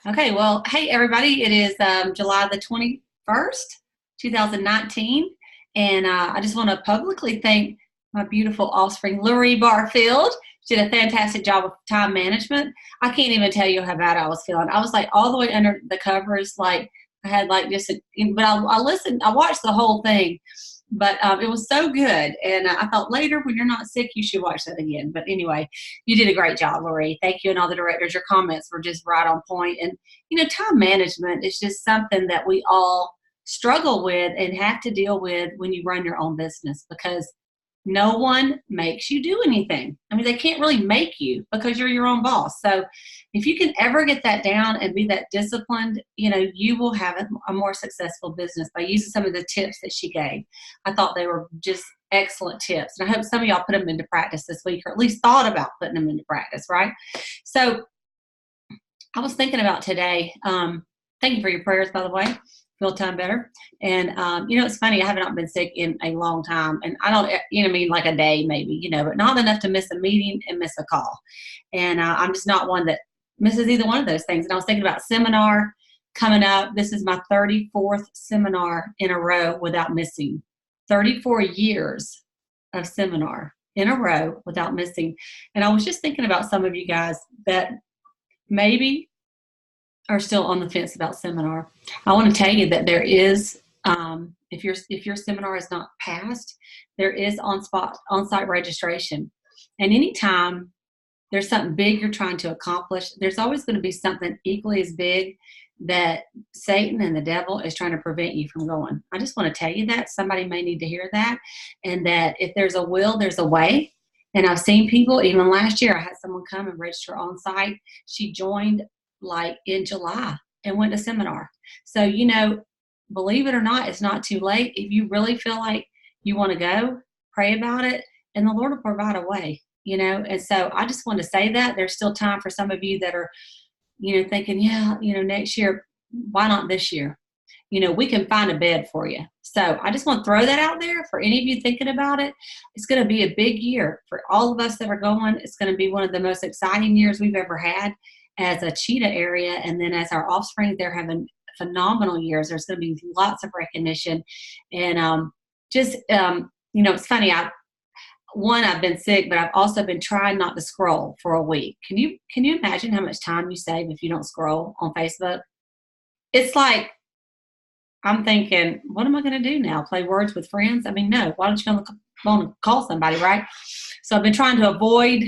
Okay, well, hey everybody, it is July the 21st, 2019, and I just want to publicly thank my beautiful offspring, Lurie Barfield. She did a fantastic job with time management. I can't even tell you how bad I was feeling. I was like all the way under the covers, like I had like just, but I listened, I watched the whole thing, but it was so good. And I thought later when you're not sick, you should watch that again. But anyway, you did a great job, Lori. Thank you. And all the directors, your comments were just right on point. And, time management is just something that we all struggle with and have to deal with when you run your own business because no one makes you do anything. I mean, they can't really make you because you're your own boss. So if you can ever get that down and be that disciplined, you will have a more successful business by using some of the tips that she gave. I thought they were just excellent tips. And I hope some of y'all put them into practice this week, or at least thought about putting them into practice, right? So I was thinking about today. Thank you for your prayers, by the way. Feel a ton better. And, it's funny. I have not been sick in a long time. And I don't, like a day maybe, but not enough to miss a meeting and miss a call. And I'm just not one that misses either one of those things. And I was thinking about seminar coming up. This is my 34th seminar in a row without missing. 34 years of seminar in a row without missing. And I was just thinking about some of you guys that maybe are still on the fence about seminar. I want to tell you that there is, if your seminar is not passed, there is on-site registration. And anytime there's something big you're trying to accomplish, there's always going to be something equally as big that Satan and the devil is trying to prevent you from going. I just want to tell you that. Somebody may need to hear that. And that if there's a will, there's a way. And I've seen people, even last year, I had someone come and register on site. She joined like in July and went to seminar. So, believe it or not, it's not too late. If you really feel like you want to go, pray about it, and the Lord will provide a way, And so I just want to say that there's still time for some of you that are, thinking, yeah, next year, why not this year? We can find a bed for you. So I just want to throw that out there for any of you thinking about it. It's going to be a big year for all of us that are going. It's going to be one of the most exciting years we've ever had as a cheetah area. And then as our offspring, they're having phenomenal years. There's going to be lots of recognition. And it's funny. I've been sick, but I've also been trying not to scroll for a week. Can you imagine how much time you save if you don't scroll on Facebook? It's like, I'm thinking, what am I going to do now? Play words with friends? I mean, no. Why don't you go on the phone and call somebody, right? So I've been trying to avoid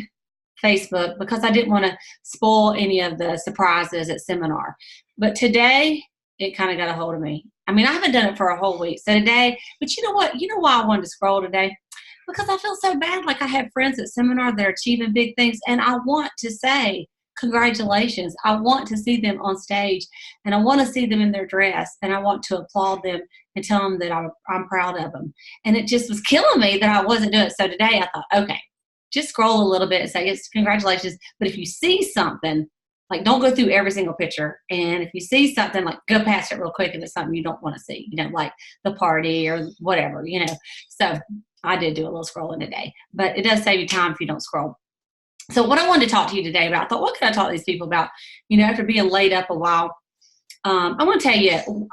Facebook because I didn't want to spoil any of the surprises at seminar. But today, it kind of got a hold of me. I mean, I haven't done it for a whole week. So today, but you know what? You know why I wanted to scroll today? Because I feel so bad. Like I have friends at seminar that are achieving big things, and I want to say, congratulations. I want to see them on stage, and I want to see them in their dress, and I want to applaud them and tell them that I'm proud of them. And it just was killing me that I wasn't doing it. So today I thought, okay, just scroll a little bit and say, it's congratulations. But if you see something, like don't go through every single picture. And if you see something, like go past it real quick if it's something you don't want to see, like the party or whatever, So I did do a little scrolling today, but it does save you time if you don't scroll. So what I wanted to talk to you today about, I thought, what could I talk to these people about? After being laid up a while, I want to tell you,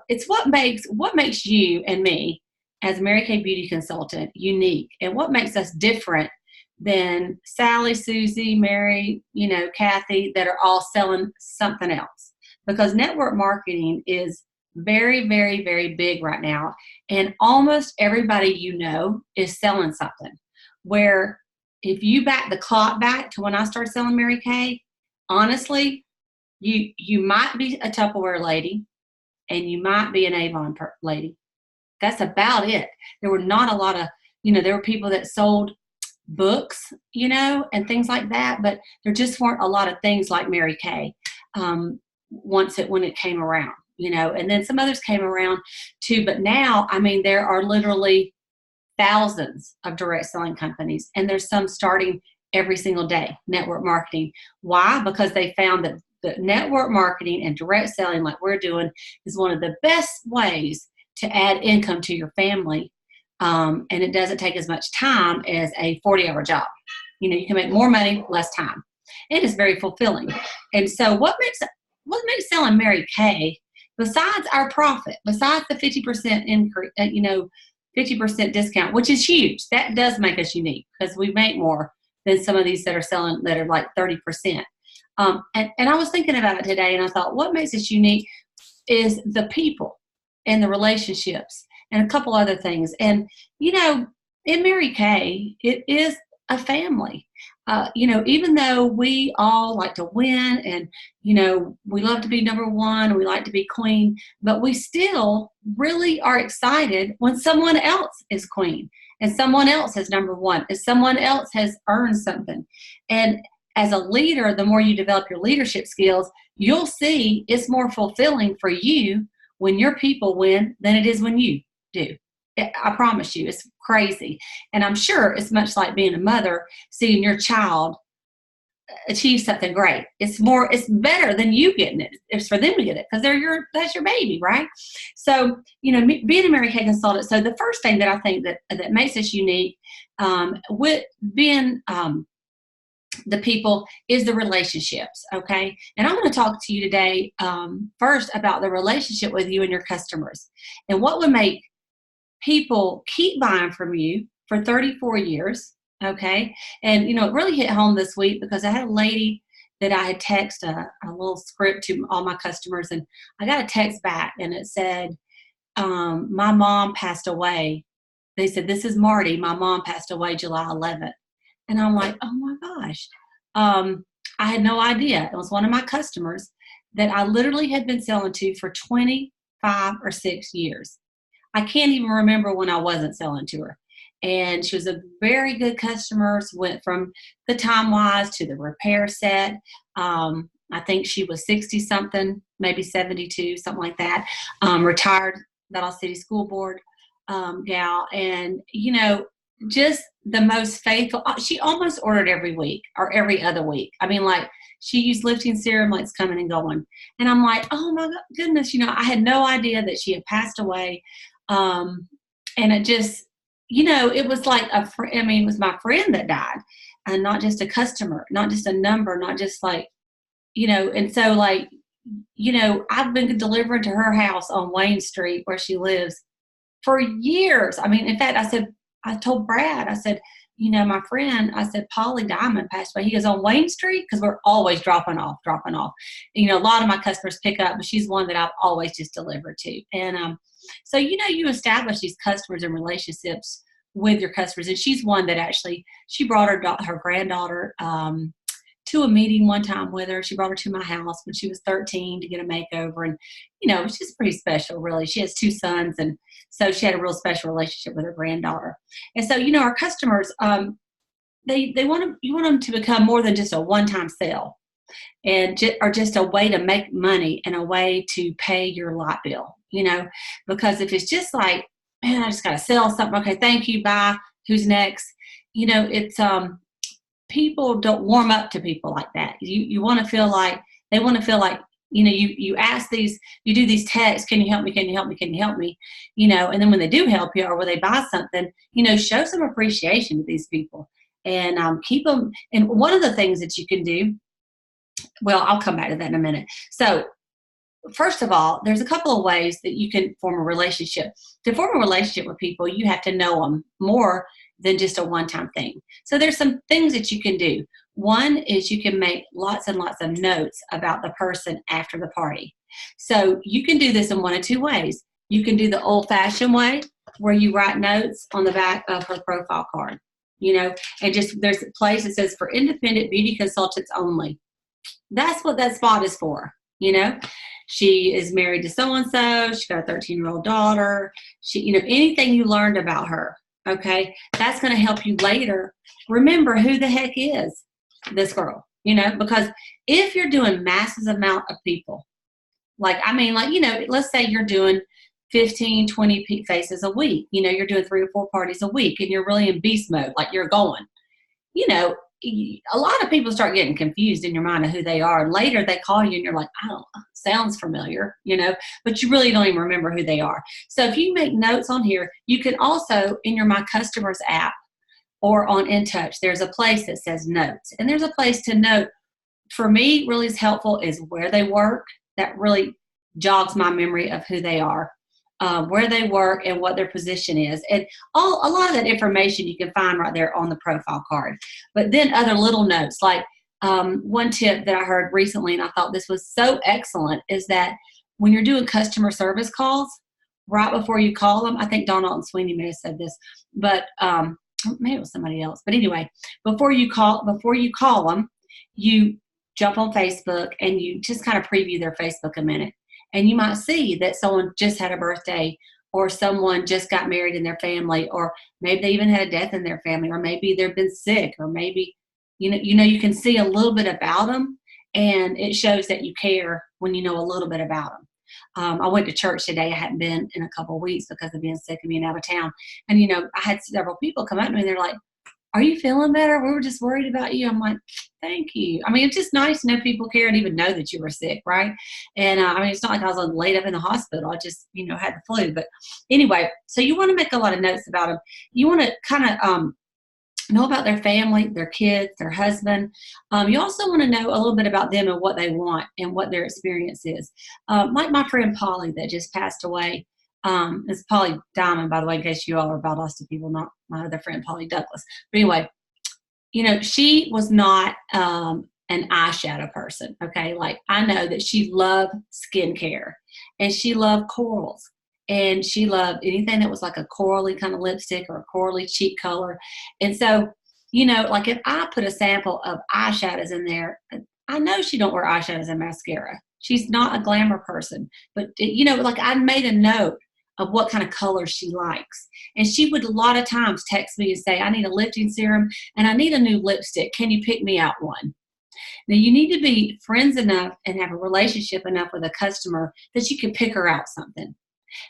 it's what makes you and me as a Mary Kay Beauty consultant unique, and what makes us different than Sally, Susie, Mary, Kathy, that are all selling something else. Because network marketing is very, very, very big right now, and almost everybody is selling something. Where if you back the clock back to when I started selling Mary Kay, honestly, you might be a Tupperware lady and you might be an Avon lady. That's about it. There were not a lot of, there were people that sold books, and things like that, but there just weren't a lot of things like Mary Kay when it came around, and then some others came around too. But now, I mean, there are literally thousands of direct selling companies, and there's some starting every single day, network marketing. Why? Because they found that the network marketing and direct selling like we're doing is one of the best ways to add income to your family. And it doesn't take as much time as a 40-hour job. You can make more money, less time. It is very fulfilling. And so what what makes selling Mary Kay, besides our profit, besides the 50% increase, 50% discount, which is huge. That does make us unique because we make more than some of these that are selling that are like 30%. And I was thinking about it today, and I thought, what makes us unique is the people and the relationships and a couple other things. And, in Mary Kay, it is a family. Even though we all like to win and, we love to be number one, we like to be queen, but we still really are excited when someone else is queen and someone else is number one and someone else has earned something. And as a leader, the more you develop your leadership skills, you'll see it's more fulfilling for you when your people win than it is when you do. I promise you, it's crazy. And I'm sure it's much like being a mother, seeing your child achieve something great. It's better than you getting it. It's for them to get it because that's your baby, right? So, being a Mary Kay consultant. So the first thing that I think that makes us unique with being the people is the relationships. Okay. And I'm going to talk to you today first about the relationship with you and your customers and what would make people keep buying from you for 34 years. Okay. And, it really hit home this week because I had a lady that I had texted a little script to all my customers, and I got a text back and it said, my mom passed away. They said, "This is Marty. My mom passed away July 11th. And I'm like, oh my gosh. I had no idea. It was one of my customers that I literally had been selling to for 25 or 6 years. I can't even remember when I wasn't selling to her. And she was a very good customer. Went from the time wise to the repair set. I think she was 60 something, maybe 72, something like that. Retired Battle City School Board gal. And, just the most faithful. She almost ordered every week or every other week. I mean, like, she used lifting serum like it's coming and going. And I'm like, oh my goodness, I had no idea that she had passed away. And it just, it was like it was my friend that died and not just a customer, not just a number, not just like, and so like, I've been delivering to her house on Wayne Street where she lives for years. I mean, in fact, I told Brad, I said, my friend, I said, Polly Diamond passed away. He goes, on Wayne Street? Because we're always dropping off. A lot of my customers pick up, but she's one that I've always just delivered to. And so, you establish these customers and relationships with your customers. And she's one that actually, she brought her granddaughter to a meeting one time with her. She brought her to my house when she was 13 to get a makeover. And, it was just pretty special, really. She has 2 sons. And so she had a real special relationship with her granddaughter. And so, our customers, you want them to become more than just a one-time sale or just a way to make money and a way to pay your light bill, because if it's just like, man, I just got to sell something. Okay, thank you. Bye. Who's next? It's, people don't warm up to people like that. You want to feel like, they want to feel like, you ask these, you do these texts, can you help me? Can you help me? Can you help me? And then when they do help you or when they buy something, show some appreciation to these people and keep them. And one of the things that you can do, well, I'll come back to that in a minute. So first of all, there's a couple of ways that you can form a relationship. To form a relationship with people, you have to know them more than just a one-time thing. So there's some things that you can do. One is you can make lots and lots of notes about the person after the party. So you can do this in one of 2 ways. You can do the old-fashioned way where you write notes on the back of her profile card, and just there's a place that says for independent beauty consultants only. That's what that spot is for, She is married to so-and-so. She's got a 13-year-old daughter. She, anything you learned about her, okay, that's going to help you later remember who the heck is this girl, because if you're doing massive amount of people, let's say you're doing 15, 20 faces a week, you're doing 3 or 4 parties a week and you're really in beast mode, like you're going, a lot of people start getting confused in your mind of who they are. And later they call you and you're like, oh, sounds familiar, but you really don't even remember who they are. So if you make notes on here, you can also in your My Customers app or on InTouch, there's a place that says notes. And there's a place to note. For me, really is helpful is where they work, that really jogs my memory of who they are, where they work, and what their position is. And a lot of that information you can find right there on the profile card. But then other little notes, like one tip that I heard recently, and I thought this was so excellent, is that when you're doing customer service calls, right before you call them, I think Donald Sweeney may have said this, but maybe it was somebody else. But anyway, before you call them, you jump on Facebook and you just kind of preview their Facebook a minute. And you might see that someone just had a birthday, or someone just got married in their family, or maybe they even had a death in their family, or maybe they've been sick, or maybe, you can see a little bit about them, and it shows that you care when you know a little bit about them. I went to church today. I hadn't been in a couple of weeks because of being sick and being out of town. And, I had several people come up to me and they're like, "Are you feeling better? We were just worried about you." I'm like, "Thank you." I mean, it's just nice to know people care and even know that you were sick, right? And it's not like I was laid up in the hospital. I just, had the flu. But anyway, so you want to make a lot of notes about them. You want to kind of know about their family, their kids, their husband. You also want to know a little bit about them and what they want and what their experience is. Like my friend Polly that just passed away. It's Polly Diamond, by the way, in case you all are Valdosta people, not my other friend, Polly Douglas. But anyway, she was not an eyeshadow person, okay? Like, I know that she loved skincare, and she loved corals, and she loved anything that was like a corally kind of lipstick or a corally cheek color. And so, like if I put a sample of eyeshadows in there, I know she don't wear eyeshadows and mascara. She's not a glamour person. But, like I made a note of what kind of colors she likes. And she would a lot of times text me and say, "I need a lifting serum and I need a new lipstick. Can you pick me out one?" Now, you need to be friends enough and have a relationship enough with a customer that you can pick her out something.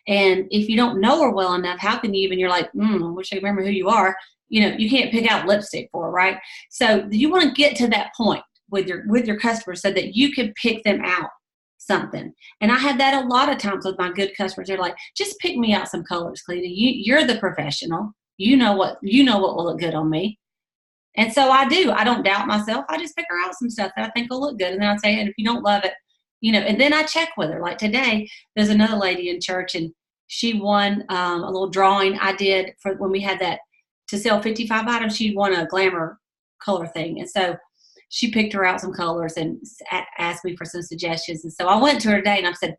And if you don't know her well enough, how can you even, you're like, I wish I could remember who you are. You can't pick out lipstick for her, right? So you want to get to that point with your customers so that you can pick them out something. And I had that a lot of times with my good customers. They're like, "Just pick me out some colors, Cleta. You're the professional. You know what will look good on me." And so I do. I don't doubt myself. I just pick her out some stuff that I think will look good. And then I'd say, "And if you don't love it, and then I check with her." Like today, there's another lady in church, and she won a little drawing I did for when we had that to sell 55 items. She won a glamour color thing. And so she picked her out some colors and asked me for some suggestions. And so I went to her today and I said,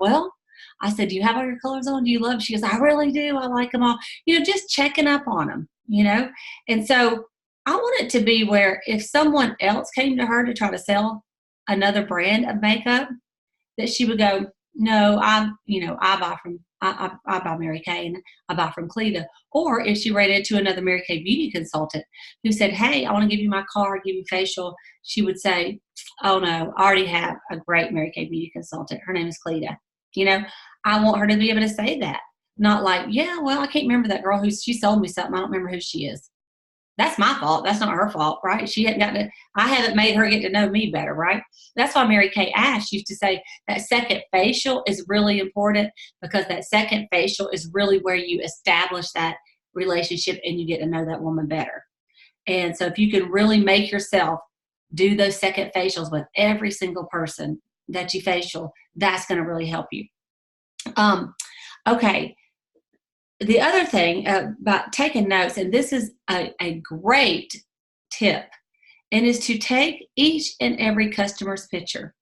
I said, "Do you have all your colors on? Do you love them?" She goes, "I really do. I like them all." Just checking up on them, And so I want it to be where if someone else came to her to try to sell another brand of makeup, that she would go, "No, I buy Mary Kay and I buy from Cleta." Or if she ran into another Mary Kay beauty consultant who said, "Hey, I want to give you my card, give you facial," she would say, "Oh no, I already have a great Mary Kay beauty consultant. Her name is Cleta." I want her to be able to say that. Not like, "Yeah, well, I can't remember that girl she sold me something. I don't remember who she is." That's my fault. That's not her fault, right? I haven't made her get to know me better, right? That's why Mary Kay Ash used to say that second facial is really important, because that second facial is really where you establish that relationship and you get to know that woman better. And so if you can really make yourself do those second facials with every single person that you facial, that's going to really help you. Okay. The other thing about taking notes, and this is a great tip, and is to take each and every customer's picture.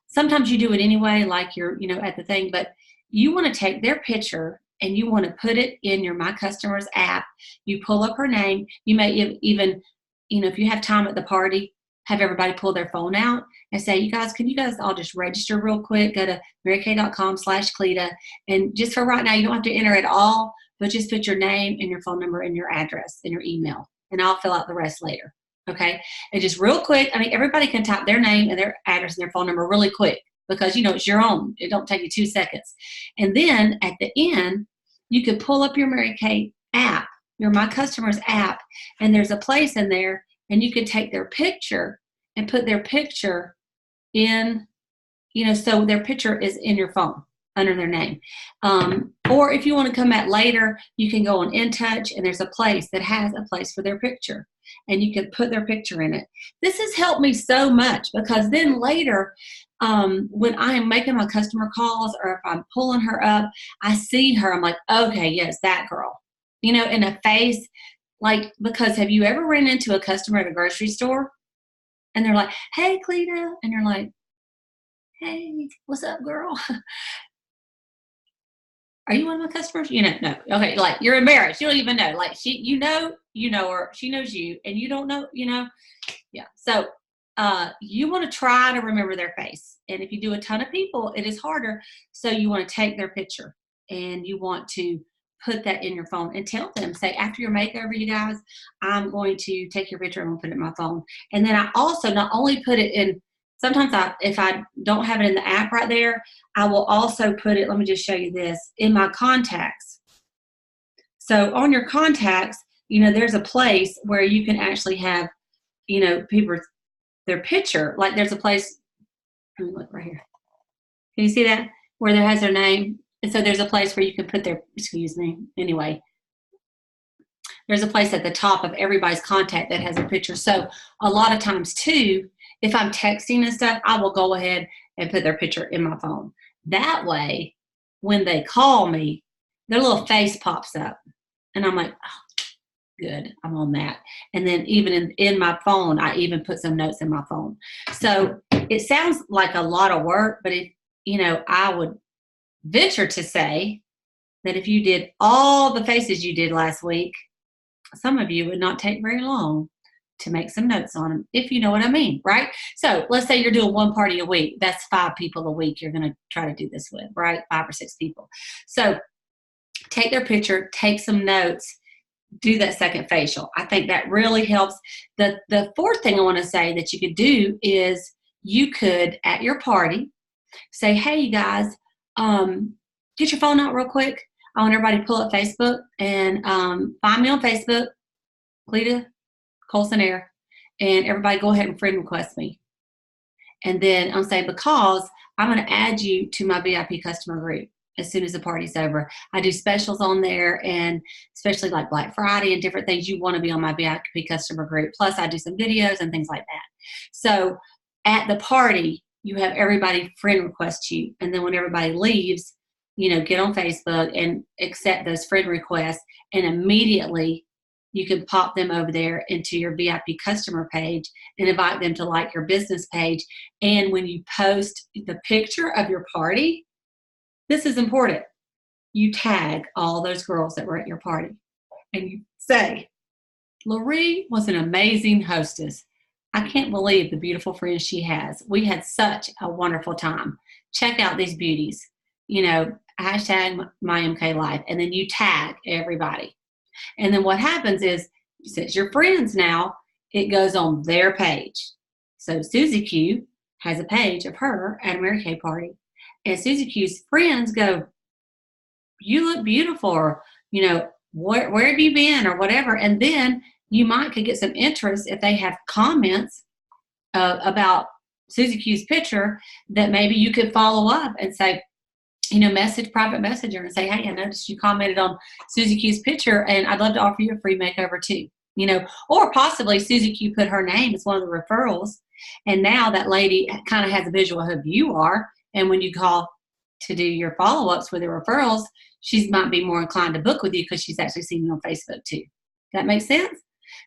Sometimes you do it anyway, like you're, at the thing, but you want to take their picture and you want to put it in your My Customers app. You pull up her name. You may even, if you have time at the party, have everybody pull their phone out and say, can you guys all just register real quick? Go to marykay.com/Cleta. And just for right now, you don't have to enter it all, but just put your name and your phone number and your address and your email. And I'll fill out the rest later. Okay. And just real quick, everybody can type their name and their address and their phone number really quick, because, it's your own. It don't take you 2 seconds. And then at the end, you could pull up your Mary Kay app, your My Customers app, and there's a place in there, and you could take their picture and put their picture in, so their picture is in your phone under their name. Or if you want to come back later, you can go on In Touch, and there's a place that has a place for their picture, and you can put their picture in it. This has helped me so much, because then later, when I am making my customer calls, or if I'm pulling her up, I see her, I'm like, okay, yes, that girl, you know, in a face. Like, because have you ever ran into a customer at a grocery store and they're like, hey, Cleta, and you're like, hey, what's up, girl? Are you one of my customers? You know, no. Okay, like, you're embarrassed. You don't even know. Like, you know her. She knows you, and you don't know, you know. Yeah. So you want to try to remember their face. And if you do a ton of people, it is harder. So you want to take their picture, and you want to put that in your phone and tell them, say, after your makeover, you guys, I'm going to take your picture and we'll put it in my phone. And then I also not only put it in, sometimes if I don't have it in the app right there, I will also put it, let me just show you this, in my contacts. So on your contacts, you know, there's a place where you can actually have, you know, people, their picture. Like, there's a place, let me look right here. Can you see that? Where there has their name. And so there's a place where you can put their, excuse me, anyway. There's a place at the top of everybody's contact that has a picture. So a lot of times too, if I'm texting and stuff, I will go ahead and put their picture in my phone. That way, when they call me, their little face pops up. And I'm like, oh, good, I'm on that. And then even in my phone, I even put some notes in my phone. So it sounds like a lot of work, but you know, I would venture to say that if you did all the faces you did last week, some of you would not take very long to make some notes on them, if you know what I mean, right? So let's say you're doing one party a week. That's 5 people a week you're going to try to do this with, right? 5 or 6 people. So take their picture, take some notes, do that second facial. I think that really helps. The fourth thing I want to say that you could do is you could, at your party, say, hey, you guys, get your phone out real quick. I want everybody to pull up Facebook and find me on Facebook, Cleta Colson-Eyre, and everybody go ahead and friend request me. And then I'm saying, because I'm going to add you to my VIP customer group as soon as the party's over. I do specials on there, and especially like Black Friday and different things, you want to be on my VIP customer group. Plus I do some videos and things like that. So at the party, you have everybody friend request you. And then when everybody leaves, you know, get on Facebook and accept those friend requests, and immediately you can pop them over there into your VIP customer page and invite them to like your business page. And when you post the picture of your party, this is important. You tag all those girls that were at your party, and you say, Loree was an amazing hostess. I can't believe the beautiful friends she has. We had such a wonderful time. Check out these beauties. You know, hashtag my MK Life. And then you tag everybody. And then what happens is, since you're friends now, it goes on their page. So Susie Q has a page of her at a Mary Kay party. And Susie Q's friends go, you look beautiful, or, you know, where have you been, or whatever. And then you could get some interest if they have comments about Susie Q's picture, that maybe you could follow up and say, you know, private messenger and say, hey, I noticed you commented on Susie Q's picture, and I'd love to offer you a free makeover too. You know, or possibly Susie Q put her name as one of the referrals, and now that lady kind of has a visual of who you are, and when you call to do your follow-ups with the referrals, she might be more inclined to book with you because she's actually seen you on Facebook too. That makes sense?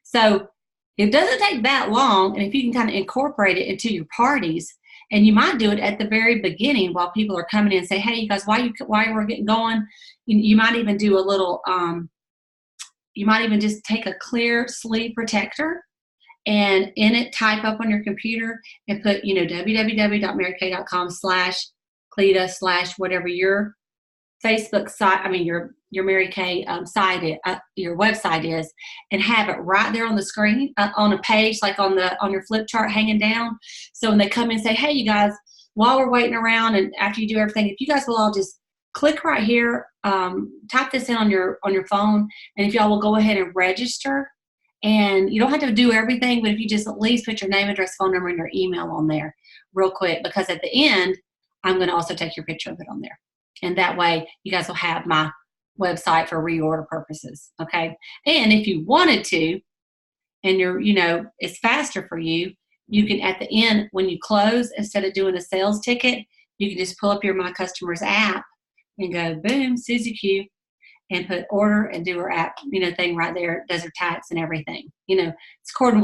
So it doesn't take that long, and if you can kind of incorporate it into your parties, and you might do it at the very beginning while people are coming in and say, hey, you guys, while we're getting going, you might even do a little, you might even just take a clear sleeve protector, and in it type up on your computer and put, you know, www.marykay.com/Cleta/ whatever your Facebook site, your Mary Kay site, your website is, and have it right there on the screen, on a page, like on your flip chart hanging down. So when they come in and say, hey, you guys, while we're waiting around and after you do everything, if you guys will all just click right here, type this in on your phone, and if y'all will go ahead and register. And you don't have to do everything, but if you just at least put your name, address, phone number, and your email on there real quick, because at the end, I'm going to also take your picture of it on there. And that way, you guys will have my website for reorder purposes. Okay. And if you wanted to, and it's faster for you, you can, at the end, when you close, instead of doing a sales ticket, you can just pull up your My Customers app and go, boom, Susie Q, and put order and do her app, thing right there. It does her tax and everything. It's according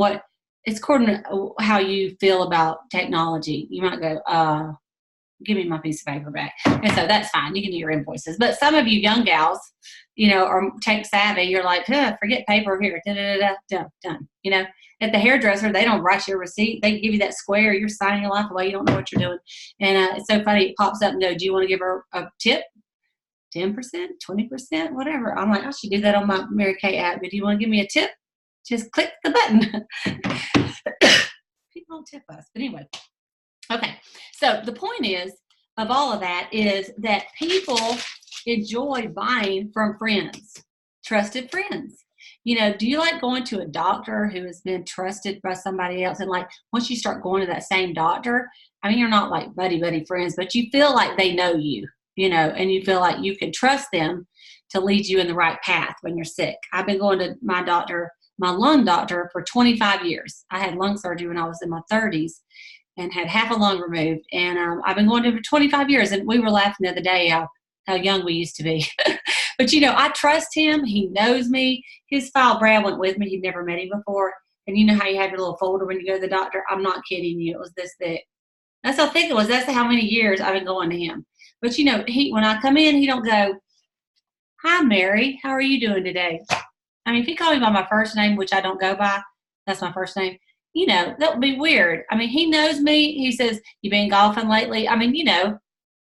to how you feel about technology. You might go, give me my piece of paper back. And so that's fine. You can do your invoices. But some of you young gals, are tech savvy. You're like, forget paper here. Done. At the hairdresser, they don't write your receipt. They give you that square. You're signing your life away. You don't know what you're doing. And it's so funny. It pops up and goes, do you want to give her a tip? 10%, 20%, whatever. I'm like, I should do that on my Mary Kay app. But do you want to give me a tip? Just click the button. People don't tip us. But anyway. Okay, so the point of all of that is that people enjoy buying from friends, trusted friends. Do you like going to a doctor who has been trusted by somebody else? And like, once you start going to that same doctor, you're not like buddy friends, but you feel like they know you, and you feel like you can trust them to lead you in the right path when you're sick. I've been going to my lung doctor for 25 years. I had lung surgery when I was in my 30s. And had half a lung removed. And I've been going to him for 25 years. And we were laughing the other day how young we used to be. But, I trust him. He knows me. His file, Brad went with me. He'd never met him before. And you know how you have your little folder when you go to the doctor? I'm not kidding you. It was this thick. That's how thick it was. That's how many years I've been going to him. But, when I come in, he don't go, hi, Mary. How are you doing today? If he called me by my first name, which I don't go by, that's my first name. That would be weird. He knows me. He says, you been golfing lately?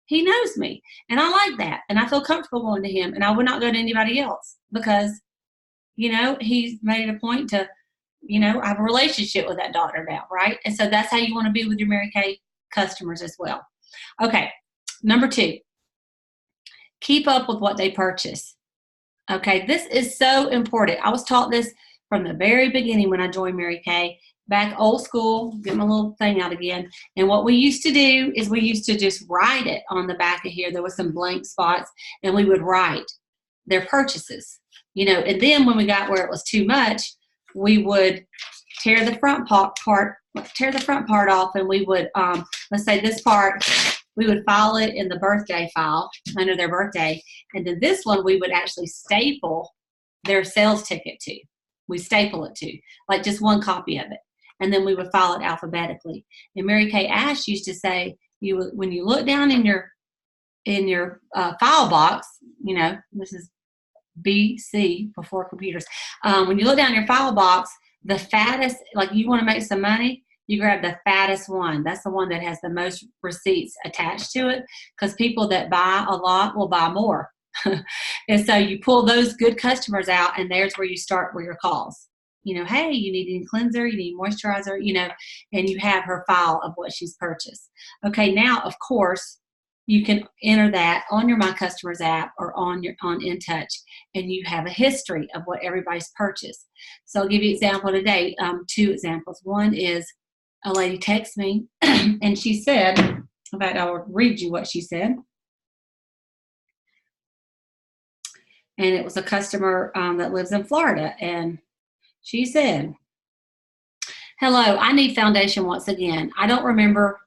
He knows me. And I like that. And I feel comfortable going to him. And I would not go to anybody else because, he's made it a point to, I have a relationship with that doctor now, right? And so that's how you want to be with your Mary Kay customers as well. Okay. Number 2, keep up with what they purchase. Okay. This is so important. I was taught this from the very beginning when I joined Mary Kay. Back old school, get my little thing out again. And what we used to do is we used to just write it on the back of here. There was some blank spots, and we would write their purchases, and then when we got where it was too much, we would tear the front part off, and we would, let's say this part, we would file it in the birthday file under their birthday. And then this one, we would actually staple their sales ticket to. We staple it to, like just one copy of it. And then we would file it alphabetically. And Mary Kay Ash used to say, when you look down in your file box, this is BC, before computers. When you look down your file box, the fattest, like you want to make some money, you grab the fattest one. That's the one that has the most receipts attached to it, because people that buy a lot will buy more. And so you pull those good customers out, and there's where you start with your calls. Hey, you need a cleanser, you need moisturizer, and you have her file of what she's purchased. Okay, now, of course, you can enter that on your My Customers app or on InTouch, and you have a history of what everybody's purchased. So I'll give you an example today, 2 examples. One is a lady texted me, and she said, in fact, I'll read you what she said. And it was a customer that lives in Florida, and she said, hello, I need foundation once again. I don't remember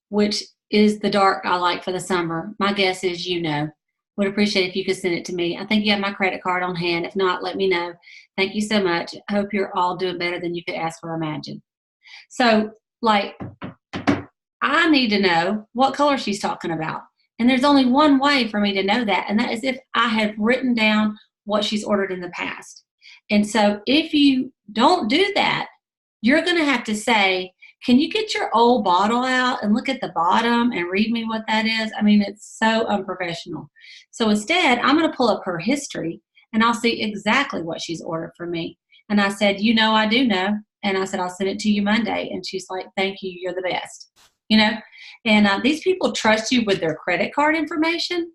which is the dark I like for the summer. My guess is Would appreciate if you could send it to me. I think you have my credit card on hand. If not, let me know. Thank you so much. Hope you're all doing better than you could ask or imagine. So, I need to know what color she's talking about. And there's only one way for me to know that, and that is if I have written down what she's ordered in the past. And so if you don't do that, you're going to have to say, can you get your old bottle out and look at the bottom and read me what that is? It's so unprofessional. So instead, I'm going to pull up her history, and I'll see exactly what she's ordered from me. And I said, I do know. And I said, I'll send it to you Monday. And she's like, thank you. You're the best. And these people trust you with their credit card information,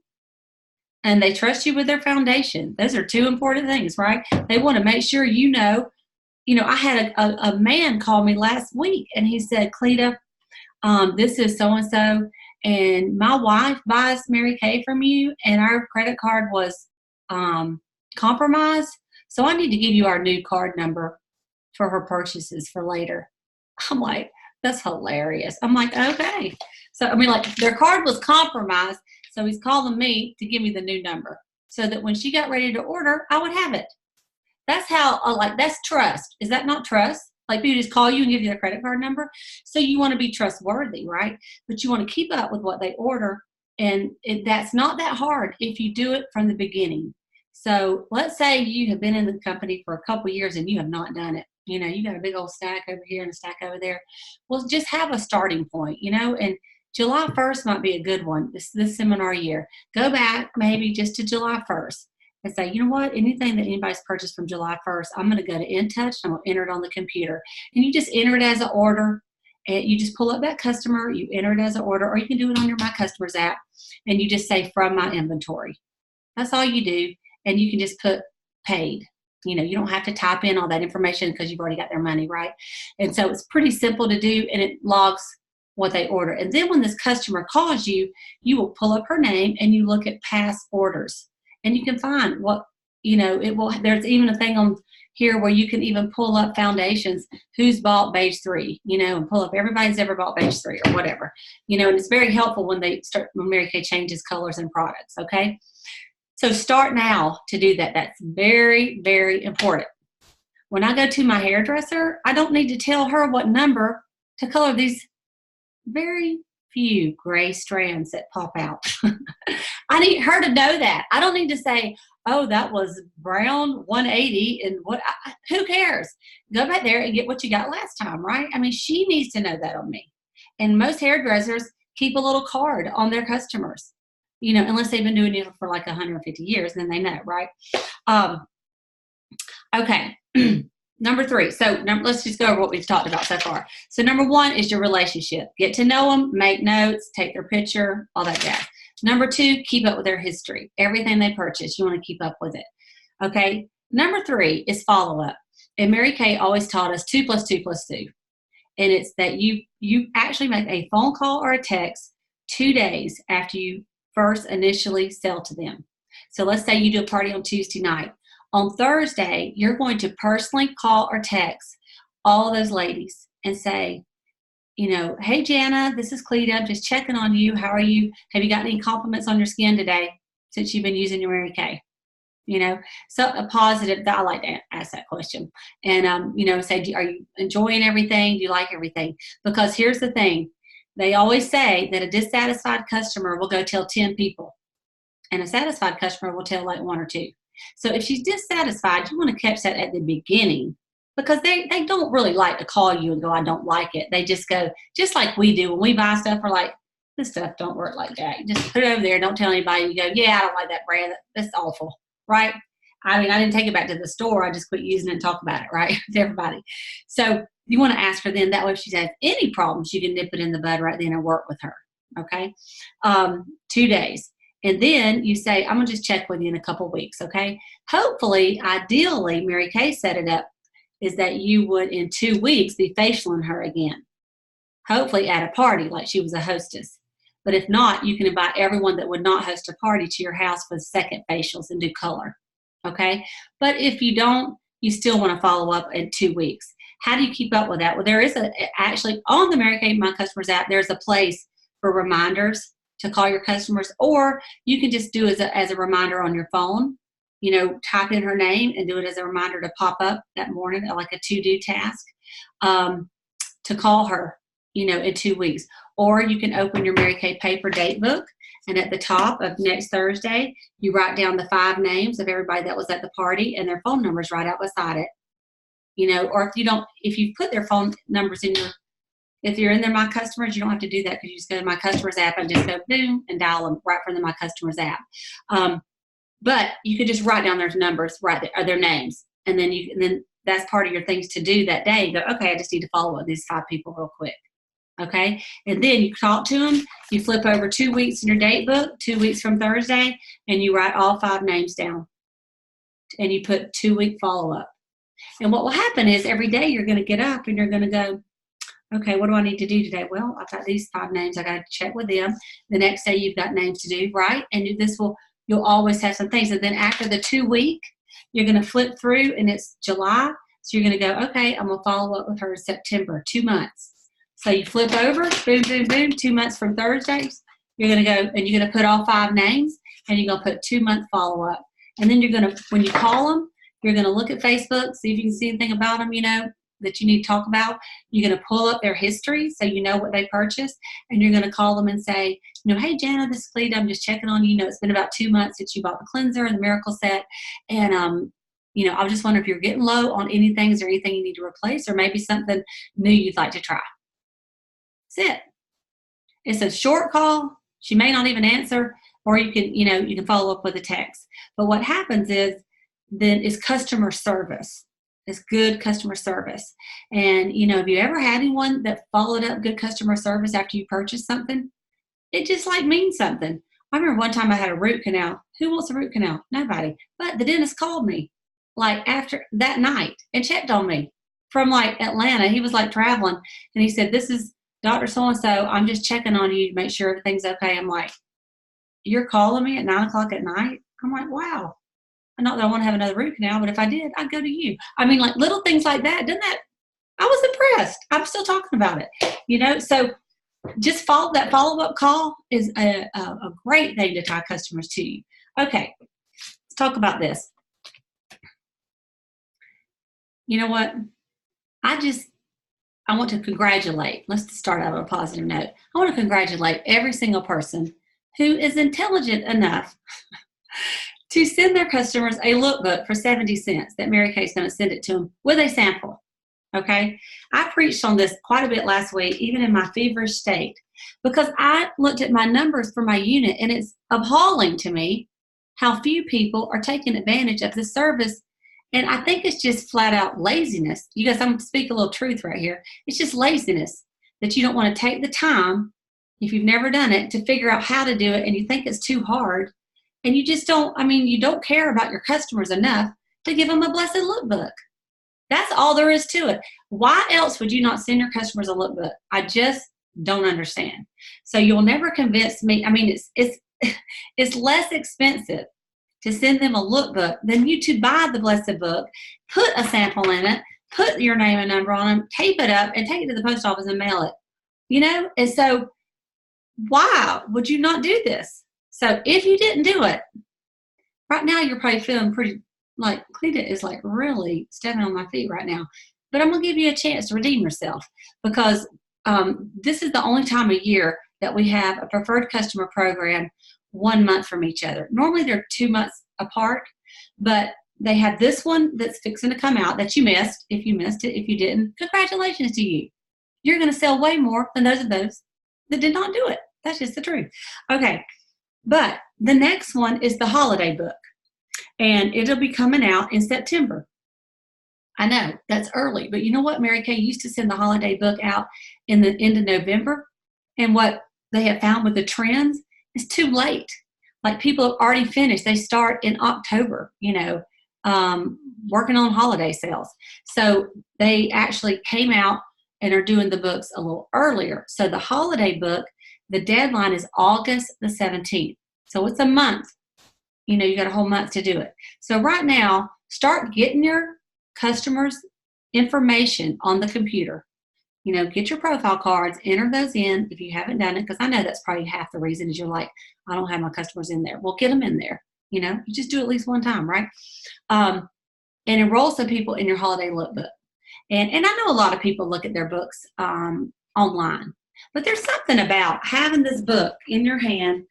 and they trust you with their foundation. Those are 2 important things, right? They want to make sure I had a man call me last week, and he said, Cleta, this is so-and-so, and my wife buys Mary Kay from you, and our credit card was compromise. So I need to give you our new card number for her purchases for later. I'm like, that's hilarious. I'm like, okay. So, I mean, like, their card was compromised, so he's calling me to give me the new number so that when she got ready to order, I would have it. That's how, like, that's trust. Is that not trust? Like, people just call you and give you their credit card number. So you want to be trustworthy, right? But you want to keep up with what they order. And that's not that hard if you do it from the beginning. So let's say you have been in the company for a couple of years and you have not done it. You know, you got a big old stack over here and a stack over there. Well, just have a starting point, you know, and July 1st might be a good one, this seminar year. Go back maybe just to July 1st and say, you know what, anything that anybody's purchased from July 1st, I'm going to go to InTouch and I'm going to enter it on the computer. And you just enter it as an order. And you just pull up that customer, you enter it as an order, or you can do it on your My Customers app, and you just say from my inventory. That's all you do, and you can just put paid. You know, you don't have to type in all that information because you've already got their money, right? And so it's pretty simple to do, and it logs what they order. And then when this customer calls you, you will pull up her name and you look at past orders, and you can find what, you know, it will. There's even a thing on here where you can even pull up foundations, who's bought beige 3, you know, and pull up everybody's ever bought beige 3 or whatever, you know, and it's very helpful when Mary Kay changes colors and products, okay? So start now to do that. That's very, very important. When I go to my hairdresser, I don't need to tell her what number to color these very few gray strands that pop out. I need her to know that. I don't need to say, oh, that was brown 180 and what, who cares? Go back there and get what you got last time, right? I mean, she needs to know that on me. And most hairdressers keep a little card on their customers, you know, unless they've been doing it for like 150 years, then they know, right? Okay. Number 3. So let's just go over what we've talked about so far. So number 1 is your relationship. Get to know them, make notes, take their picture, all that jazz. Number 2, keep up with their history. Everything they purchase, you want to keep up with it. Okay. Number 3 is follow up. And Mary Kay always taught us 2 + 2 + 2. And it's that you actually make a phone call or a text 2 days after you first initially sell to them. So let's say you do a party on Tuesday night. On Thursday, you're going to personally call or text all those ladies and say, you know, hey, Jana, this is Cleta. I'm just checking on you. How are you? Have you got any compliments on your skin today since you've been using your Mary Kay? You know, so a positive, I like to ask that question. And, you know, say, are you enjoying everything? Do you like everything? Because here's the thing. They always say that a dissatisfied customer will go tell 10 people. And a satisfied customer will tell like 1 or 2. So if she's dissatisfied, you want to catch that at the beginning, because they don't really like to call you and go, I don't like it. They just go, just like we do when we buy stuff, we're like, this stuff don't work like that. You just put it over there, don't tell anybody. You go, yeah, I don't like that brand. That's awful, right? I mean, I didn't take it back to the store. I just quit using it and talk about it, right, to everybody. So you want to ask her then. That way if she has any problems, you can nip it in the bud right then and work with her, okay? 2 days. And then you say, I'm going to just check with you in a couple weeks, okay? Hopefully, ideally, Mary Kay set it up, is that you would, in 2 weeks, be facialing her again. Hopefully at a party, like she was a hostess. But if not, you can invite everyone that would not host a party to your house for the second facials and do color, okay? But if you don't, you still want to follow up in 2 weeks. How do you keep up with that? Well, there is actually, on the Mary Kay My Customers app, there's a place for reminders to call your customers, or you can just do as a reminder on your phone. You know, type in her name and do it as a reminder to pop up that morning, like a to-do task, to call her, you know, in 2 weeks. Or you can open your Mary Kay paper date book, and at the top of next Thursday, you write down the 5 names of everybody that was at the party and their phone numbers right out beside it. You know, or if you put their phone numbers if you're in there, My Customers, you don't have to do that, because you just go to My Customers app and just go boom and dial them right from the My Customers app. But you could just write down their numbers right there, or their names, and then that's part of your things to do that day. You go, okay, I just need to follow up these 5 people real quick. Okay, and then you talk to them. You flip over 2 weeks in your date book, 2 weeks from Thursday, and you write all 5 names down, and you put 2-week follow up. And what will happen is every day you're going to get up and you're going to go, okay, what do I need to do today? Well, I've got these 5 names. I got to check with them. The next day you've got names to do, right? And this will you'll always have some things. And then after the 2 week, you're going to flip through and it's July. So you're going to go, okay, I'm going to follow up with her in September, 2 months. So you flip over, boom, boom, boom, 2 months from Thursdays. You're going to go and you're going to put all 5 names and you're going to put 2-month follow up. And then you're going to, when you call them, you're going to look at Facebook, see if you can see anything about them, that you need to talk about. You're going to pull up their history so you know what they purchased. And you're going to call them and say, hey, Jana, this is Cleta. I'm just checking on you. It's been about 2 months since you bought the cleanser and the miracle set. And, I just wonder if you're getting low on anything. Is there anything you need to replace or maybe something new you'd like to try? That's it. It's a short call. She may not even answer, or you can follow up with a text. But what happens is customer service. It's good customer service. And, have you ever had anyone that followed up good customer service after you purchased something? It just means something. I remember one time I had a root canal. Who wants a root canal? Nobody. But the dentist called me after that night and checked on me from Atlanta. He was traveling and he said, this is Dr. So-and-so. I'm just checking on you to make sure everything's okay. I'm like, you're calling me at 9 o'clock at night? I'm like, wow. Not that I want to have another root canal, but if I did, I'd go to you. Little things like that. I was impressed. I'm still talking about it, so just that follow-up call is a great thing to tie customers to you. Okay, let's talk about this. You know what? I want to congratulate. Let's start out on a positive note. I want to congratulate every single person who is intelligent enough to send their customers a lookbook for 70 cents that Mary Kay's going to send it to them with a sample. Okay? I preached on this quite a bit last week, even in my feverish state, because I looked at my numbers for my unit, and it's appalling to me how few people are taking advantage of this service. And I think it's just flat out laziness. You guys, I'm going to speak a little truth right here. It's just laziness that you don't want to take the time, if you've never done it, to figure out how to do it, and you think it's too hard. And you just you don't care about your customers enough to give them a blessed lookbook. That's all there is to it. Why else would you not send your customers a lookbook? I just don't understand. So you'll never convince me. It's less expensive to send them a lookbook than you to buy the blessed book, put a sample in it, put your name and number on them, tape it up, and take it to the post office and mail it. And so why would you not do this? So if you didn't do it, right now you're probably feeling pretty Cleta is really stepping on my feet right now. But I'm going to give you a chance to redeem yourself, because this is the only time of year that we have a preferred customer program 1 month from each other. Normally they're 2 months apart, but they have this one that's fixing to come out that you missed. If you missed it, if you didn't, congratulations to you. You're going to sell way more than those that did not do it. That's just the truth. Okay. But the next one is the holiday book, and it'll be coming out in September. I know that's early, but you know what? Mary Kay used to send the holiday book out in the end of November, and what they have found with the trends is too late. People have already finished. They start in October, working on holiday sales. So they actually came out and are doing the books a little earlier. So the holiday book, the deadline is August the 17th. So it's a month. You got a whole month to do it. So right now, start getting your customers' information on the computer. Get your profile cards, enter those in if you haven't done it, because I know that's probably half the reason is you're like, I don't have my customers in there. Well, get them in there. You just do it at least one time, right? And enroll some people in your holiday lookbook. And I know a lot of people look at their books online. But there's something about having this book in your hand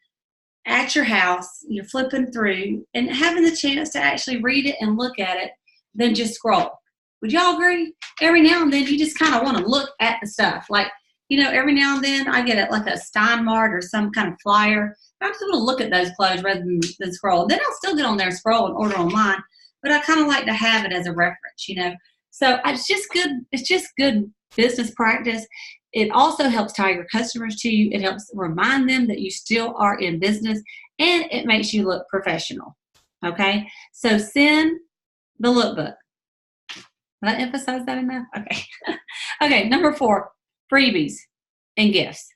at your house, you're flipping through, and having the chance to actually read it and look at it than just scroll. Would y'all agree? Every now and then you just kind of want to look at the stuff. Every now and then I get a Steinmart or some kind of flyer. I just want to look at those clothes rather than scroll. Then I'll still get on there and scroll and order online, but I kind of like to have it as a reference, So it's just good. It's just good business practice. It also helps tie your customers to you. It helps remind them that you still are in business, and it makes you look professional. Okay? So send the lookbook. Did I emphasize that enough? Okay. Okay, number 4, freebies and gifts.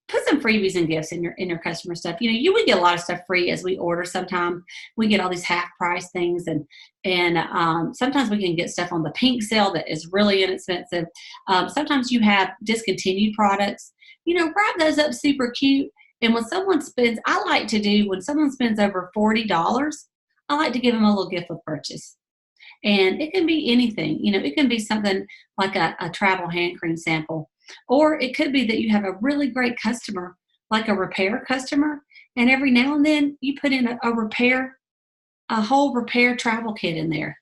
put some freebies and gifts in your customer stuff. You know, you would get a lot of stuff free as we order. Sometimes we get all these half price things, and sometimes we can get stuff on the pink sale that is really inexpensive. Sometimes you have discontinued products. You know, wrap those up super cute. And when someone spends, I like to do when someone spends over $40, I like to give them a little gift with purchase. And it can be anything. You know, it can be something like a travel hand cream sample. Or it could be that you have a really great customer, like a repair customer, and every now and then you put in a whole repair travel kit in there.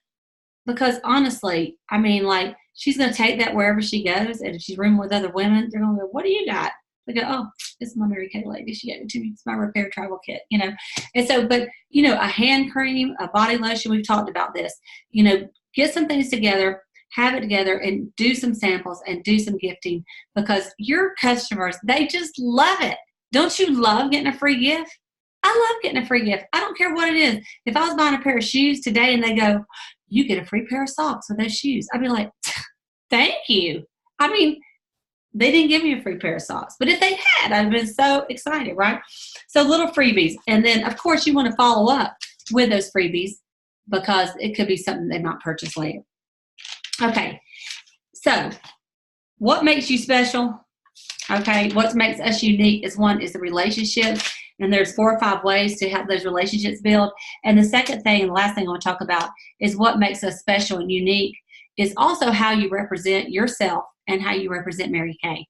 Because honestly, I mean, like, she's going to take that wherever she goes, and if she's rooming with other women, they're going to go, "What do you got?" They go, "Oh, this is my Mary Kay lady. She gave it to me. It's my repair travel kit," you know. And so, but, you know, a hand cream, a body lotion, we've talked about this, you know, get some things together, have it together, and do some samples and do some gifting, because your customers, they just love it. Don't you love getting a free gift? I love getting a free gift. I don't care what it is. If I was buying a pair of shoes today and they go, "You get a free pair of socks with those shoes," I'd be like, "Thank you." I mean, they didn't give me a free pair of socks, but if they had, I'd have been so excited, right? So little freebies. And then, of course, you want to follow up with those freebies, because it could be something they might purchase later. Okay, so what makes you special? Okay, what makes us unique is the relationship. And there's 4 or 5 ways to have those relationships build. And the second thing, and the last thing I want to talk about, is what makes us special and unique is also how you represent yourself and how you represent Mary Kay.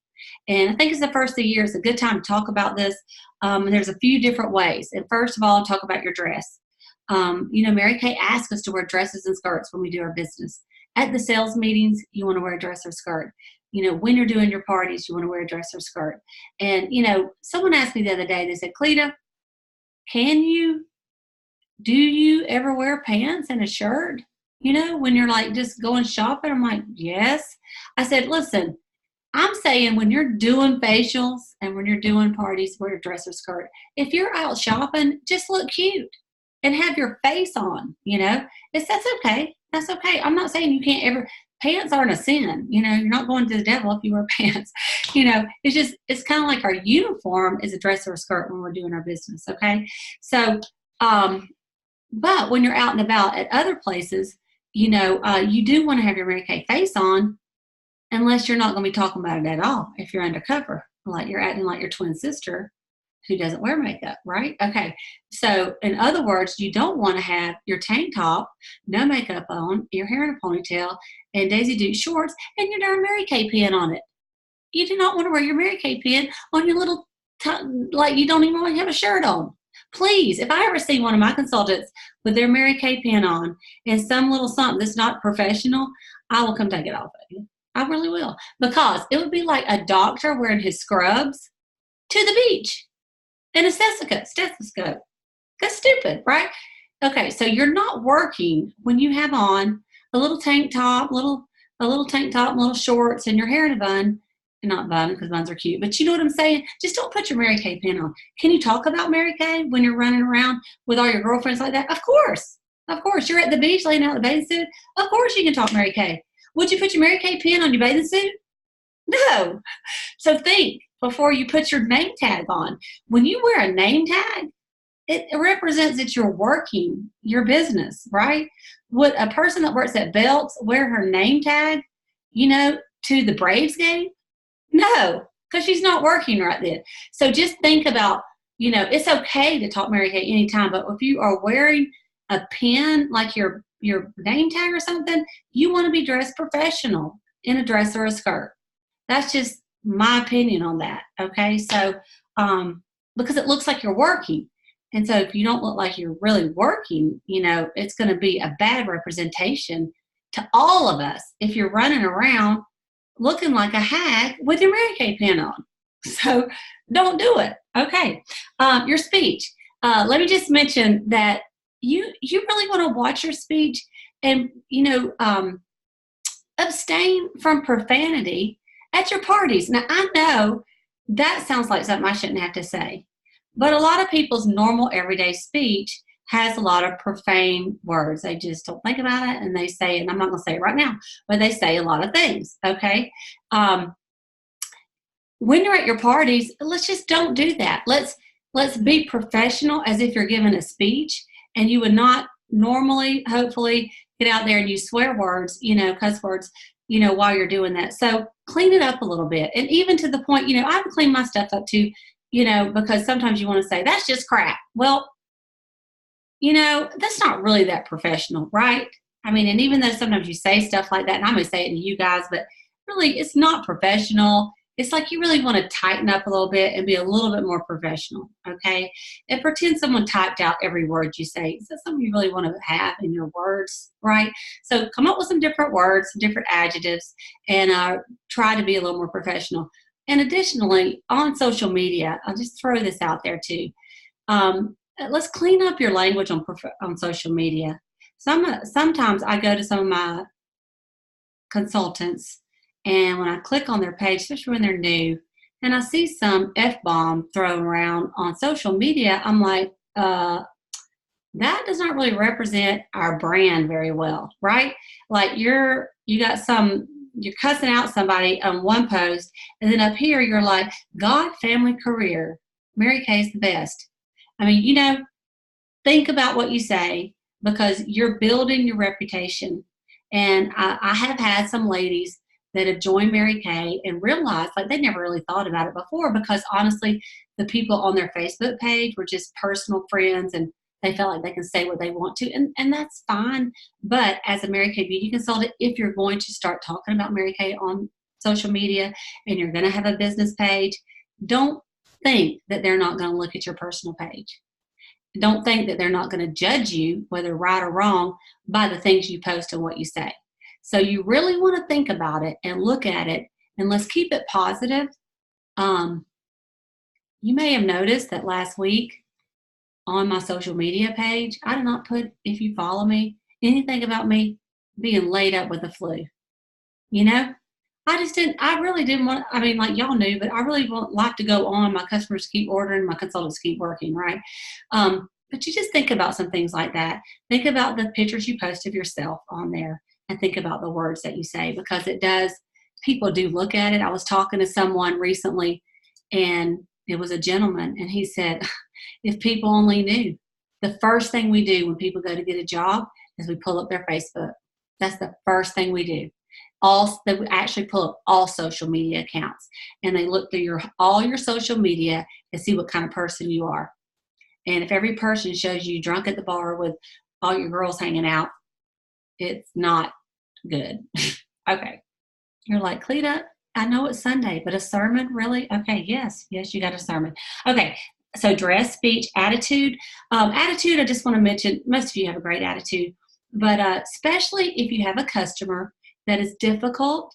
And I think it's the first of the year. It's a good time to talk about this. And there's a few different ways. And first of all, I'll talk about your dress. You know, Mary Kay asks us to wear dresses and skirts when we do our business. At the sales meetings, you want to wear a dress or skirt. You know, when you're doing your parties, you want to wear a dress or skirt. And, you know, someone asked me the other day, they said, "Cleta, do you ever wear pants and a shirt? You know, when you're like just going shopping?" I'm like, "Yes." I said, "Listen, I'm saying when you're doing facials and when you're doing parties, wear a dress or skirt. If you're out shopping, just look cute and have your face on, you know. That's okay. That's okay. I'm not saying you can't ever, pants aren't a sin. You know, you're not going to the devil if you wear pants. You know, it's kind of like our uniform is a dress or a skirt when we're doing our business, okay? So, but when you're out and about at other places, you know, you do want to have your Mary Kay face on, unless you're not going to be talking about it at all. If you're undercover, like you're acting like your twin sister who doesn't wear makeup, right? Okay. So in other words, you don't want to have your tank top, no makeup on, your hair in a ponytail, and Daisy Duke shorts, and your darn Mary Kay pin on it. You do not want to wear your Mary Kay pin on your little, like you don't even want to have a shirt on. Please, if I ever see one of my consultants with their Mary Kay pin on and some little something that's not professional, I will come take it off of you. I really will. Because it would be like a doctor wearing his scrubs to the beach and a stethoscope. That's stupid, right? Okay, so you're not working when you have on a little tank top, little shorts, and your hair in a bun. And not bun, because buns are cute, but you know what I'm saying? Just don't put your Mary Kay pin on. Can you talk about Mary Kay when you're running around with all your girlfriends like that? Of course. Of course. You're at the beach laying out in a bathing suit. Of course you can talk Mary Kay. Would you put your Mary Kay pin on your bathing suit? No. So think before you put your name tag on. When you wear a name tag, it represents that you're working your business, right? Would a person that works at Belts wear her name tag, you know, to the Braves game? No, because she's not working right then. So just think about, you know, it's okay to talk Mary Kay anytime, but if you are wearing a pin like your name tag or something, you want to be dressed professional in a dress or a skirt. That's just my opinion on that. Okay. So, because it looks like you're working. And so if you don't look like you're really working, you know, it's going to be a bad representation to all of us if you're running around looking like a hag with your Mary Kay pin on. So don't do it. Okay. Your speech. Let me just mention that you really want to watch your speech and, you know, abstain from profanity at your parties. Now, I know that sounds like something I shouldn't have to say, but a lot of people's normal everyday speech has a lot of profane words. They just don't think about it, and they say, and I'm not going to say it right now, but they say a lot of things, okay? when you're at your parties, let's just don't do that. Let's be professional as if you're giving a speech, and you would not normally, hopefully, get out there and use swear words, cuss words, while you're doing that. So clean it up a little bit. And even to the point, I have to clean my stuff up too, because sometimes you want to say, that's just crap. Well, that's not really that professional, right? I mean, and even though sometimes you say stuff like that, and I'm going to say it to you guys, but really it's not professional. It's like you really want to tighten up a little bit and be a little bit more professional, okay? And pretend someone typed out every word you say. Is that something you really want to have in your words, right? So come up with some different words, some different adjectives, and try to be a little more professional. And additionally, on social media, I'll just throw this out there too. Let's clean up your language on social media. Sometimes I go to some of my consultants, and when I click on their page, especially when they're new, and I see some F-bomb thrown around on social media, I'm like, that does not really represent our brand very well, right? Like you're cussing out somebody on one post, and then up here you're like, God, family, career, Mary Kay's the best. I mean, think about what you say, because you're building your reputation. And I have had some ladies that have joined Mary Kay and realized like they never really thought about it before, because honestly, the people on their Facebook page were just personal friends, and they felt like they can say what they want to, and that's fine. But as a Mary Kay beauty consultant, if you're going to start talking about Mary Kay on social media and you're going to have a business page, don't think that they're not going to look at your personal page. Don't think that they're not going to judge you, whether right or wrong, by the things you post and what you say. So you really want to think about it and look at it, and let's keep it positive. You may have noticed that last week on my social media page, I did not put, if you follow me, anything about me being laid up with the flu. I really didn't want, I mean, like y'all knew, but I really won't like to go on. My customers keep ordering, my consultants keep working, right? But you just think about some things like that. Think about the pictures you post of yourself on there, and think about the words that you say, because people do look at it. I was talking to someone recently, and it was a gentleman, and he said, if people only knew, the first thing we do when people go to get a job is we pull up their Facebook. That's the first thing we do. They would actually pull up all social media accounts, and they look through all your social media and see what kind of person you are. And if every person shows you drunk at the bar with all your girls hanging out, it's not good. Okay. You're like, Cleta, I know it's Sunday, but a sermon, really? Okay, yes, you got a sermon. Okay, so dress, speech, attitude. Attitude, I just want to mention, most of you have a great attitude, but especially if you have a customer that is difficult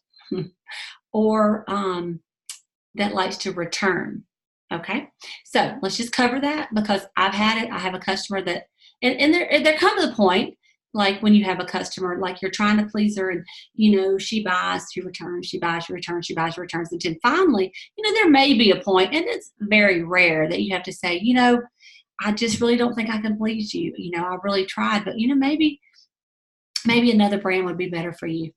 or that likes to return. Okay, so let's just cover that, because I've had it. I have a customer that, and they're come to the point, like when you have a customer, like you're trying to please her, and she buys, she returns, she buys, she returns, she buys, she returns, and then finally, there may be a point, and it's very rare, that you have to say, I just really don't think I can please you. I really tried, but maybe another brand would be better for you.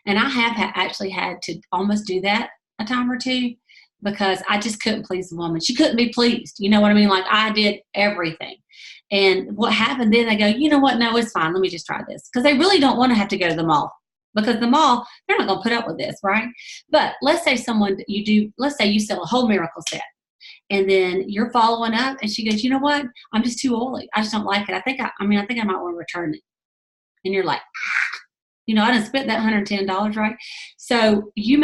And I have actually had to almost do that a time or two, because I just couldn't please the woman. She couldn't be pleased. You know what I mean? Like I did everything. And what happened then, they go, you know what? No, it's fine. Let me just try this. Because they really don't want to have to go to the mall. Because the mall, they're not going to put up with this, right? But let's say let's say you sell a whole miracle set. And then you're following up, and she goes, you know what? I'm just too oily. I just don't like it. I think I might want to return it. And you're like, I didn't spend that $110, right? So you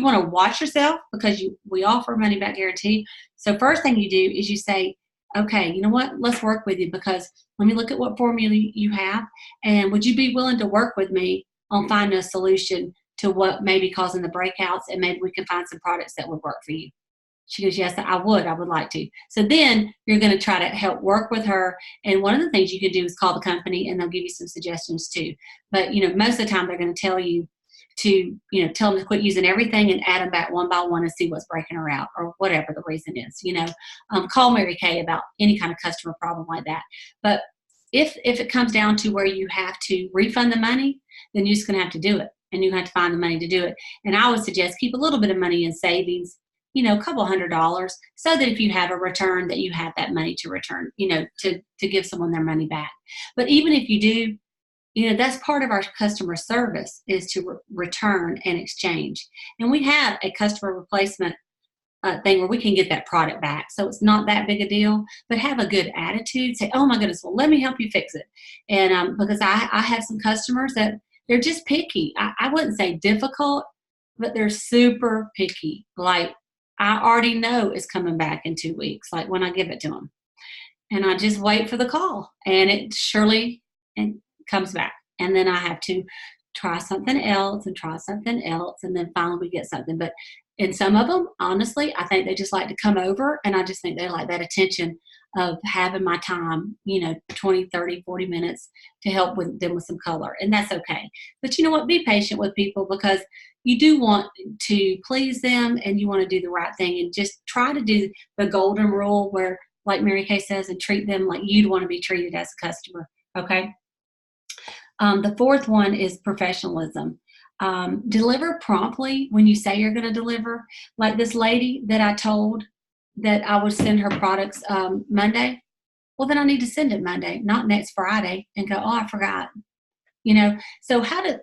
want to watch yourself, because we offer money back guarantee. So first thing you do is you say, okay, you know what? Let's work with you, because let me look at what formula you have, and would you be willing to work with me on finding a solution to what may be causing the breakouts, and maybe we can find some products that would work for you. She goes, yes, I would like to. So then you're going to try to help work with her. And one of the things you can do is call the company, and they'll give you some suggestions too. But, most of the time they're going to tell you to, tell them to quit using everything and add them back one by one and see what's breaking her out, or whatever the reason is, call Mary Kay about any kind of customer problem like that. But if it comes down to where you have to refund the money, then you're just going to have to do it, and you have to find the money to do it. And I would suggest keep a little bit of money in savings, a couple $100, so that if you have a return, that you have that money to return, to give someone their money back. But even if you do, that's part of our customer service, is to return and exchange. And we have a customer replacement thing where we can get that product back. So it's not that big a deal, but have a good attitude. Say, oh my goodness, well, let me help you fix it. And because I have some customers that they're just picky. I wouldn't say difficult, but they're super picky. Like, I already know it's coming back in 2 weeks, like when I give it to them. And I just wait for the call, and it surely comes back. And then I have to try something else and try something else, and then finally we get something. But in some of them, honestly, I think they just like to come over, and I just think they like that attention of having my time, 20, 30, 40 minutes to help with them with some color. And that's okay. But you know what? Be patient with people, because you do want to please them, and you want to do the right thing, and just try to do the golden rule where, like Mary Kay says, and treat them like you'd want to be treated as a customer. Okay. The fourth one is professionalism. Deliver promptly when you say you're going to deliver. Like this lady that I told that I would send her products Monday. Well, then I need to send it Monday, not next Friday, and go, oh, I forgot. So how do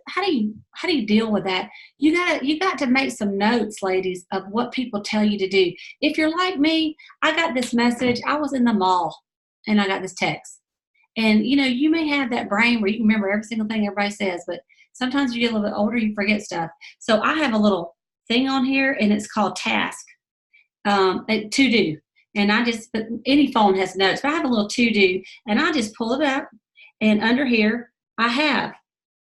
you deal with that? You got to make some notes, ladies, of what people tell you to do. If you're like me, I got this message. I was in the mall and I got this text. And you may have that brain where you can remember every single thing everybody says, but sometimes you get a little bit older, you forget stuff. So I have a little thing on here, and it's called task, to do. And any phone has notes, but I have a little to do, and I just pull it up, and under here I have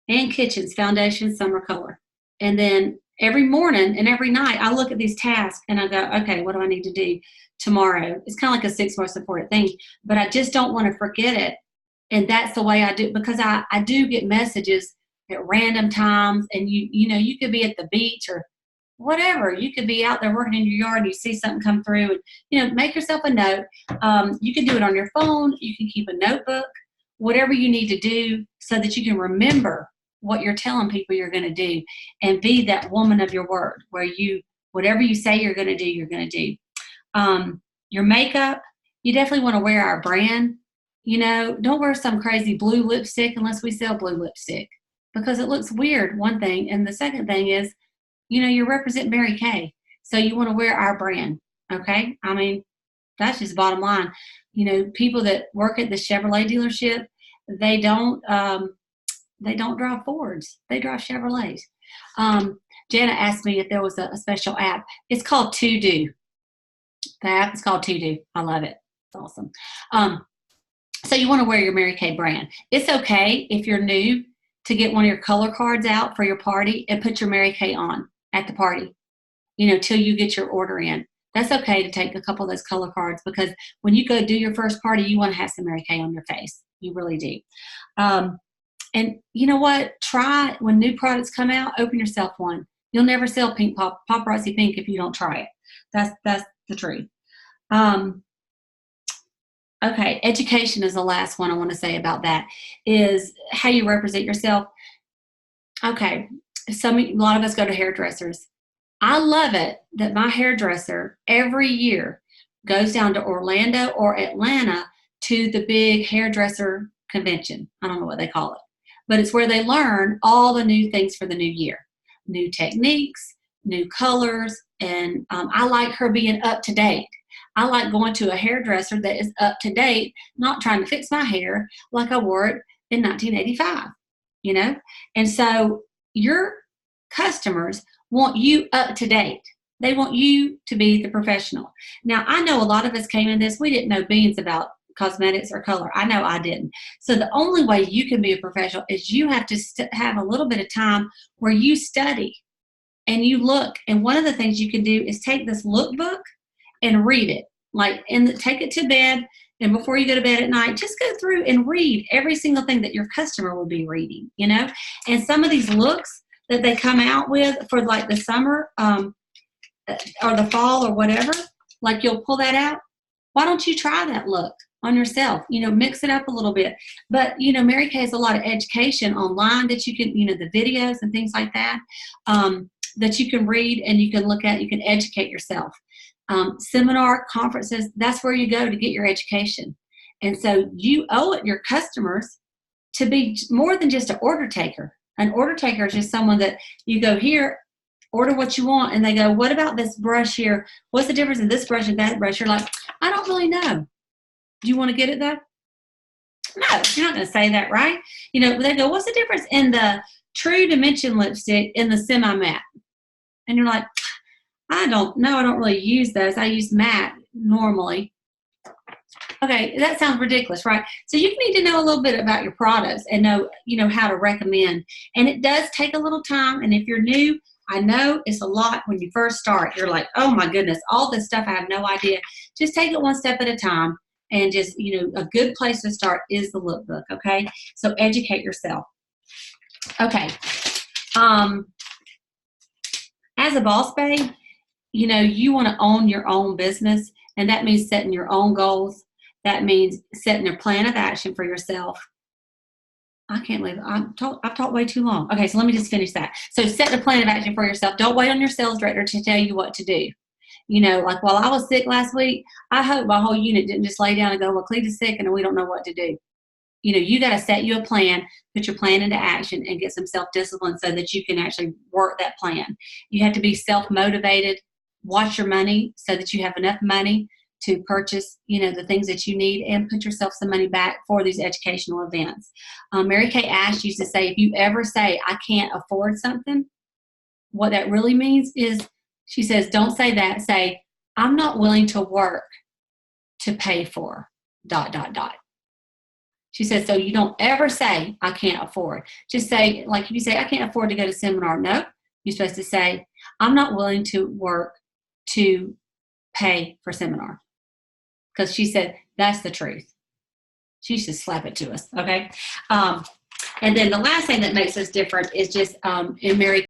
Ann Kitchen's Foundation Summer Color. And then every morning and every night I look at these tasks and I go, okay, what do I need to do tomorrow? It's kind of like a 6 most important thing, but I just don't want to forget it. And that's the way I do, because I do get messages at random times, and you could be at the beach or whatever. You could be out there working in your yard and you see something come through, and make yourself a note. You can do it on your phone. You can keep a notebook, whatever you need to do, so that you can remember what you're telling people you're going to do, and be that woman of your word, where whatever you say you're going to do, you're going to do. Your makeup, you definitely want to wear our brand. Don't wear some crazy blue lipstick unless we sell blue lipstick, because it looks weird, one thing. And the second thing is, you represent Mary Kay. So you want to wear our brand. Okay. I mean, that's just bottom line. People that work at the Chevrolet dealership, they don't drive Fords. They drive Chevrolets. Jana asked me if there was a special app. It's called To Do. The app is called To Do. I love it. It's awesome. So you want to wear your Mary Kay brand. It's okay if you're new to get one of your color cards out for your party and put your Mary Kay on at the party, till you get your order in. That's okay to take a couple of those color cards, because when you go do your first party, you want to have some Mary Kay on your face. You really do. And you know what? Try, when new products come out, open yourself one. You'll never sell pink paparazzi pink if you don't try it. That's the truth. Okay, education is the last one I want to say about that, is how you represent yourself. Okay, a lot of us go to hairdressers. I love it that my hairdresser every year goes down to Orlando or Atlanta to the big hairdresser convention. I don't know what they call it, but it's where they learn all the new things for the new year, new techniques, new colors, and I like her being up to date. I like going to a hairdresser that is up to date, not trying to fix my hair like I wore it in 1985, And so your customers want you up to date. They want you to be the professional. Now, I know a lot of us came in this, we didn't know beans about cosmetics or color. I know I didn't. So the only way you can be a professional is you have to have a little bit of time where you study and you look. And one of the things you can do is take this lookbook and read it, take it to bed, and before you go to bed at night, just go through and read every single thing that your customer will be reading, And some of these looks that they come out with for the summer or the fall or whatever, you'll pull that out. Why don't you try that look on yourself? Mix it up a little bit. But, Mary Kay has a lot of education online that you can, the videos and things like that, that you can read and you can look at, you can educate yourself. Seminar, conferences, that's where you go to get your education. And so you owe it your customers to be more than just an order taker. An order taker is just someone that you go, here, order what you want, and they go, what about this brush here? What's the difference in this brush and that brush? You're like, I don't really know. Do you want to get it though? No, you're not going to say that, right? You know, they go, what's the difference in the True Dimension lipstick and the semi-matte? And you're like, I don't know. I don't really use those. I use matte normally. Okay, that sounds ridiculous, right? So you need to know a little bit about your products and know, you know, how to recommend. And it does take a little time. And if you're new, I know it's a lot when you first start. You're like, oh my goodness, all this stuff, I have no idea. Just take it one step at a time. And just, you know, a good place to start is the lookbook, okay? So educate yourself. Okay. As a boss babe, you know, you want to own your own business, and that means setting your own goals. That means setting a plan of action for yourself. I can't believe I've talked way too long. Okay, so let me just finish that. So set a plan of action for yourself. Don't wait on your sales director to tell you what to do. You know, like while I was sick last week, I hope my whole unit didn't just lay down and go, well, Cleta's sick and we don't know what to do. You know, you got to set you a plan, put your plan into action, and get some self-discipline so that you can actually work that plan. You have to be self-motivated, watch your money so that you have enough money to purchase, you know, the things that you need, and put yourself some money back for these educational events. Mary Kay Ash used to say, if you ever say, I can't afford something, what that really means is, she says, don't say that. Say, I'm not willing to work to pay for ... She says, so you don't ever say, I can't afford. Just say, like if you say, I can't afford to go to seminar. No, you're supposed to say, I'm not willing to work to pay for seminar. Because she said, that's the truth. She should slap it to us, okay? And then the last thing that makes us different is just in Mary